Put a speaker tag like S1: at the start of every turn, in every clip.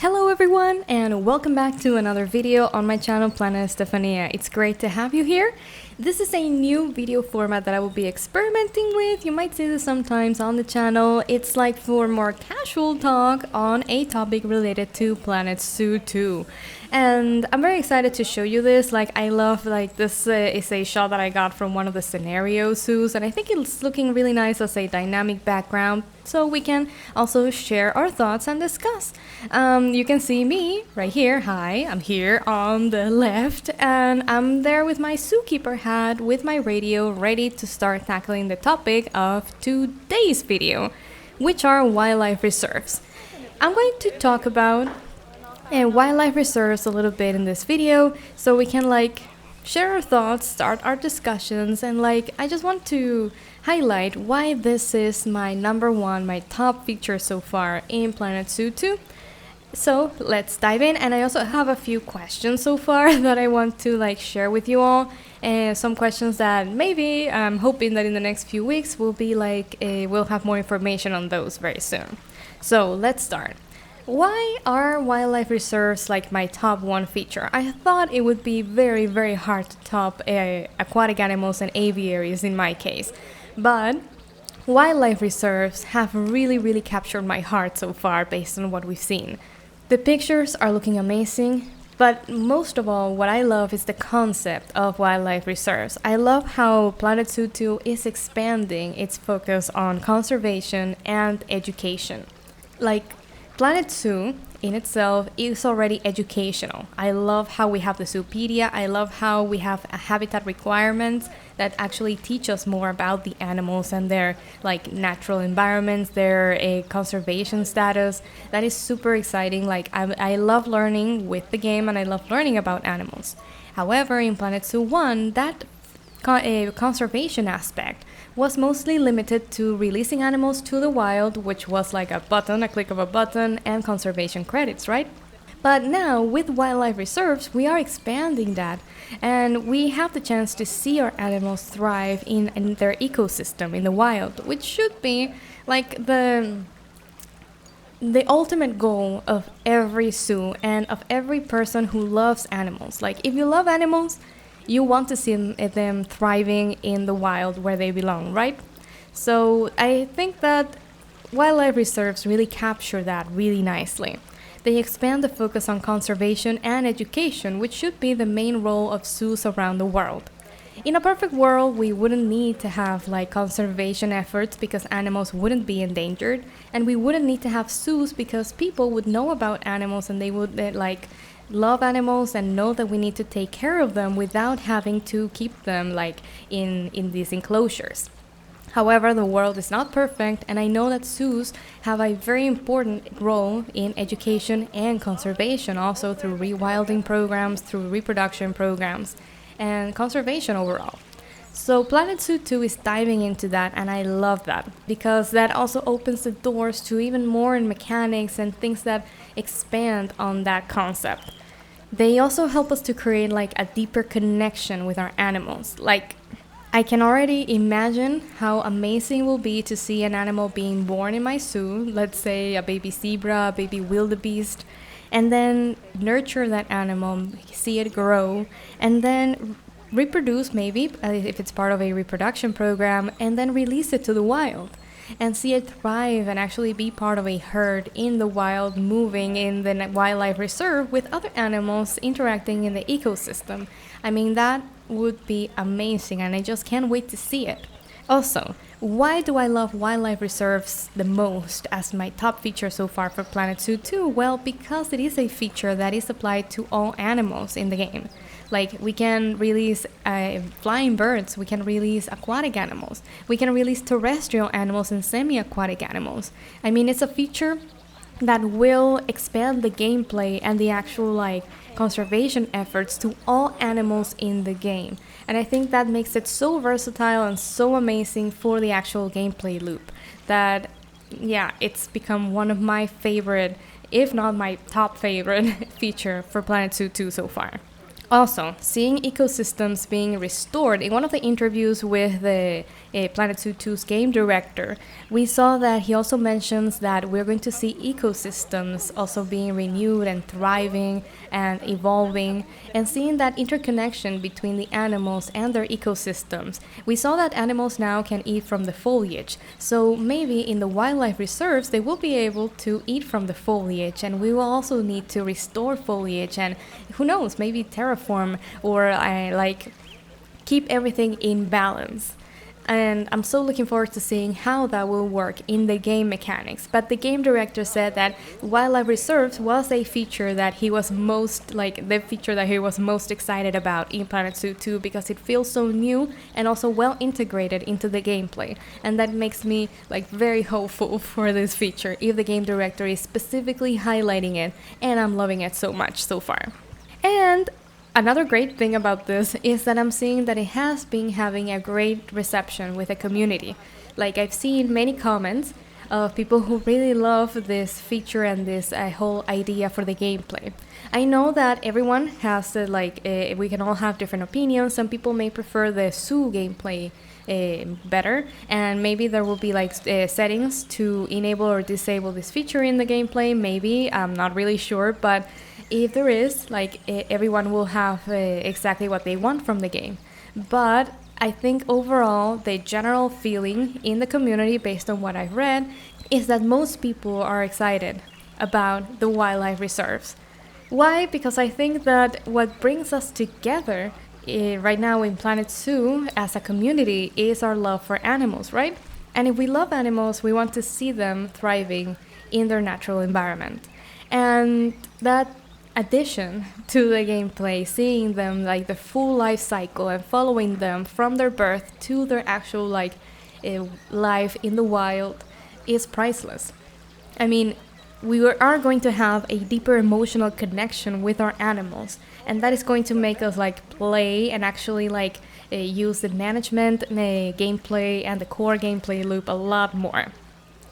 S1: Hello everyone and welcome back to another video on my channel Planet Estefania. It's great to have you here. This is a new video format that I will be experimenting with. You might see this sometimes on the channel. It's like for more casual talk on a topic related to Planet Zoo 2. And I'm very excited to show you this. I love this is a shot that I got from one of the scenario zoos, and I think it's looking really nice as a dynamic background, so we can also share our thoughts and discuss. You can see me right here. Hi, I'm here on the left, and I'm there with my zookeeper hat with my radio, ready to start tackling the topic of today's video, which are wildlife reserves. I'm going to talk about wildlife reserves a little bit in this video, so we can share our thoughts, start our discussions, and I just want to highlight why this is my number one, my top feature so far in Planet Zoo 2. So let's dive in, and I also have a few questions so far that I want to share with you all, and some questions that maybe I'm hoping that in the next few weeks will be we'll have more information on those very soon. So let's start. Why are wildlife reserves my top one feature? I thought it would be very, very hard to top aquatic animals and aviaries in my case, but wildlife reserves have really, really captured my heart so far based on what we've seen. The pictures are looking amazing, but most of all, what I love is the concept of wildlife reserves. I love how Planet Zoo 2 is expanding its focus on conservation and education. Planet Zoo in itself is already educational. I love how we have the Zoopedia. I love how we have a habitat requirements that actually teach us more about the animals and their natural environments, their conservation status. That is super exciting. I love learning with the game, and I love learning about animals. However, in Planet Zoo 1, that conservation aspect was mostly limited to releasing animals to the wild, which was a click of a button, and conservation credits, right? But now, with wildlife reserves, we are expanding that, and we have the chance to see our animals thrive in their ecosystem in the wild, which should be the ultimate goal of every zoo and of every person who loves animals. If you love animals, you want to see them thriving in the wild where they belong, right? So I think that wildlife reserves really capture that really nicely. They expand the focus on conservation and education, which should be the main role of zoos around the world. In a perfect world, we wouldn't need to have conservation efforts because animals wouldn't be endangered, and we wouldn't need to have zoos because people would know about animals and they would love animals and know that we need to take care of them without having to keep them in these enclosures. However, the world is not perfect, and I know that zoos have a very important role in education and conservation, also through rewilding programs, through reproduction programs, and conservation overall. So Planet Zoo 2 is diving into that, and I love that because that also opens the doors to even more in mechanics and things that expand on that concept. They also help us to create a deeper connection with our animals. I can already imagine how amazing it will be to see an animal being born in my zoo, let's say a baby zebra, a baby wildebeest, and then nurture that animal, see it grow, and then reproduce maybe, if it's part of a reproduction program, and then release it to the wild and see it thrive and actually be part of a herd in the wild, moving in the wildlife reserve with other animals interacting in the ecosystem. I mean, that would be amazing, and I just can't wait to see it. Also, why do I love wildlife reserves the most as my top feature so far for Planet Zoo 2? Well, because it is a feature that is applied to all animals in the game. We can release flying birds, we can release aquatic animals, we can release terrestrial animals and semi-aquatic animals. I mean, it's a feature that will expand the gameplay and the actual conservation efforts to all animals in the game. And I think that makes it so versatile and so amazing for the actual gameplay loop that, yeah, it's become one of my favorite, if not my top favorite feature for Planet Zoo 2 so far. Also, seeing ecosystems being restored. In one of the interviews with the Planet Zoo 2's game director, we saw that he also mentions that we're going to see ecosystems also being renewed and thriving and evolving, and seeing that interconnection between the animals and their ecosystems. We saw that animals now can eat from the foliage, so maybe in the wildlife reserves they will be able to eat from the foliage, and we will also need to restore foliage and who knows, maybe terraform or keep everything in balance. And I'm so looking forward to seeing how that will work in the game mechanics. But the game director said that wildlife reserves was a feature that he was the feature that he was most excited about in Planet Zoo 2 because it feels so new and also well integrated into the gameplay. And that makes me very hopeful for this feature if the game director is specifically highlighting it, and I'm loving it so much so far. And another great thing about this is that I'm seeing that it has been having a great reception with the community. I've seen many comments of people who really love this feature and this whole idea for the gameplay. I know that everyone has we can all have different opinions. Some people may prefer the zoo gameplay better, and maybe there will be settings to enable or disable this feature in the gameplay. Maybe, I'm not really sure, but if there is, everyone will have exactly what they want from the game. But I think overall, the general feeling in the community, based on what I've read, is that most people are excited about the wildlife reserves. Why? Because I think that what brings us together right now in Planet Zoo as a community is our love for animals, right? And if we love animals, we want to see them thriving in their natural environment. And that addition to the gameplay, seeing them the full life cycle and following them from their birth to their actual life in the wild is priceless. I mean, we are going to have a deeper emotional connection with our animals, and that is going to make us play and actually use the management, gameplay, and the core gameplay loop a lot more.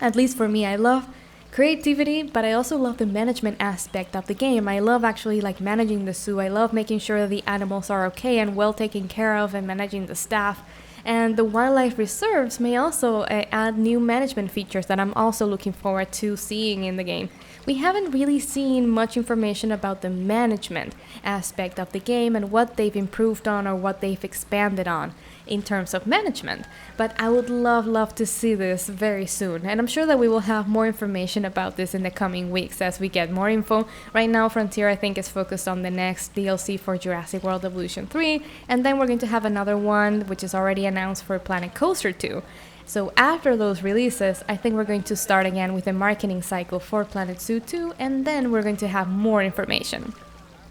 S1: At least for me, I love creativity, but I also love the management aspect of the game. I love actually managing the zoo. I love making sure that the animals are okay and well taken care of, and managing the staff. And the wildlife reserves may also add new management features that I'm also looking forward to seeing in the game. We haven't really seen much information about the management aspect of the game and what they've improved on or what they've expanded on in terms of management. But I would love to see this very soon. And I'm sure that we will have more information about this in the coming weeks as we get more info. Right now, Frontier, I think, is focused on the next DLC for Jurassic World Evolution 3. And then we're going to have another one, which is already announced for Planet Coaster 2. So after those releases, I think we're going to start again with a marketing cycle for Planet Zoo 2, and then we're going to have more information,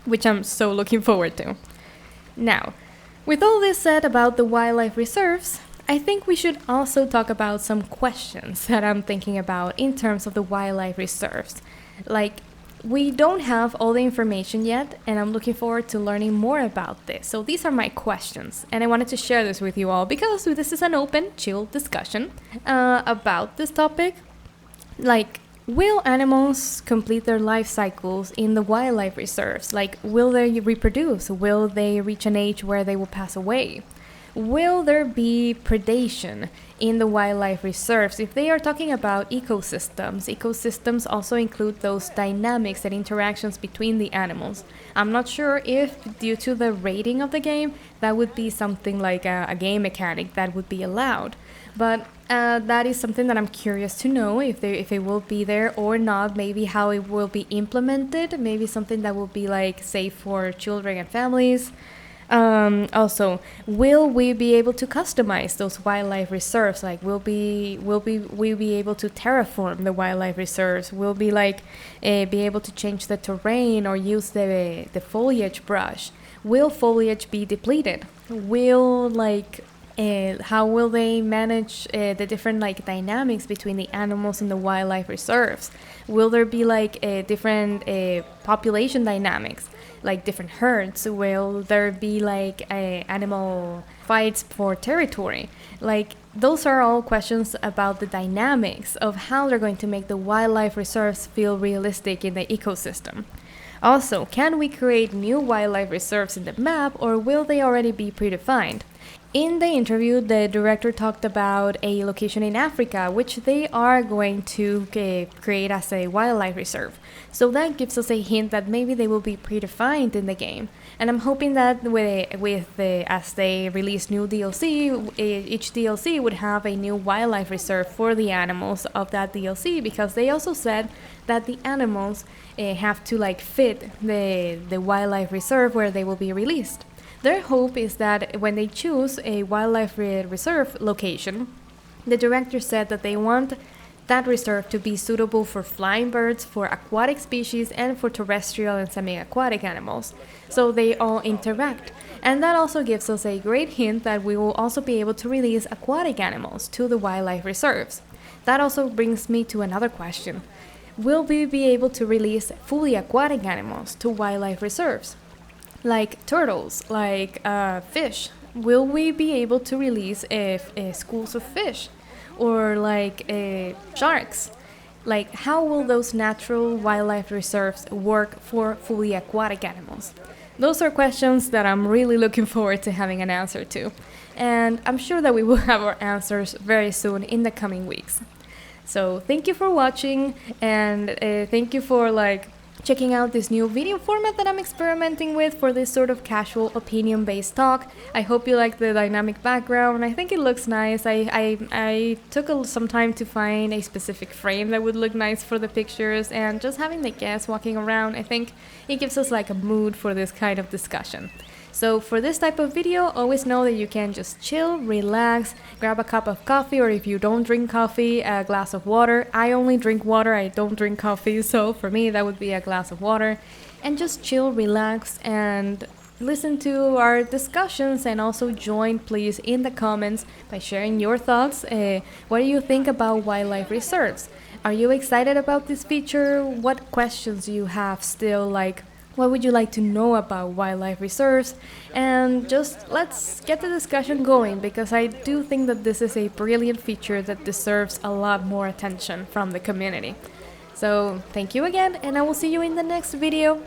S1: which I'm so looking forward to. Now, with all this said about the wildlife reserves, I think we should also talk about some questions that I'm thinking about in terms of the wildlife reserves. We don't have all the information yet, and I'm looking forward to learning more about this. So these are my questions, and I wanted to share this with you all because this is an open, chill discussion about this topic. Will animals complete their life cycles in the wildlife reserves? Will they reproduce? Will they reach an age where they will pass away? Will there be predation in the wildlife reserves? If they are talking about ecosystems also include those dynamics and interactions between the animals. I'm not sure if, due to the rating of the game, that would be something like a game mechanic that would be allowed. But that is something that I'm curious to know if it will be there or not, maybe how it will be implemented, maybe something that will be safe for children and families. Also, will we be able to customize those wildlife reserves? Will we be able to terraform the wildlife reserves? Will we be able to change the terrain or use the foliage brush? Will foliage be depleted? Will how will they manage the different dynamics between the animals in the wildlife reserves? Will there be different population dynamics, different herds? Will there be animal fights for territory? Those are all questions about the dynamics of how they're going to make the wildlife reserves feel realistic in the ecosystem. Also, can we create new wildlife reserves in the map, or will they already be predefined? In the interview, the director talked about a location in Africa, which they are going to create as a wildlife reserve. So that gives us a hint that maybe they will be predefined in the game. And I'm hoping that as they release new DLC, each DLC would have a new wildlife reserve for the animals of that DLC, because they also said that the animals have to fit the wildlife reserve where they will be released. Their hope is that when they choose a wildlife reserve location, the director said that they want that reserve to be suitable for flying birds, for aquatic species, and for terrestrial and semi-aquatic animals. So they all interact. And that also gives us a great hint that we will also be able to release aquatic animals to the wildlife reserves. That also brings me to another question. Will we be able to release fully aquatic animals to wildlife reserves? Like turtles, like fish. Will we be able to release schools of fish? Or sharks? How will those natural wildlife reserves work for fully aquatic animals? Those are questions that I'm really looking forward to having an answer to. And I'm sure that we will have our answers very soon in the coming weeks. So thank you for watching, and thank you for checking out this new video format that I'm experimenting with for this sort of casual opinion-based talk. I hope you like the dynamic background. I think it looks nice. I took some time to find a specific frame that would look nice for the pictures, and just having the guests walking around, I think it gives us a mood for this kind of discussion. So for this type of video, always know that you can just chill, relax, grab a cup of coffee, or if you don't drink coffee, a glass of water. I only drink water, I don't drink coffee, so for me that would be a glass of water. And just chill, relax, and listen to our discussions, and also join please in the comments by sharing your thoughts. What do you think about wildlife reserves? Are you excited about this feature? What questions do you have still? What would you like to know about wildlife reserves? And just let's get the discussion going, because I do think that this is a brilliant feature that deserves a lot more attention from the community. So thank you again, and I will see you in the next video.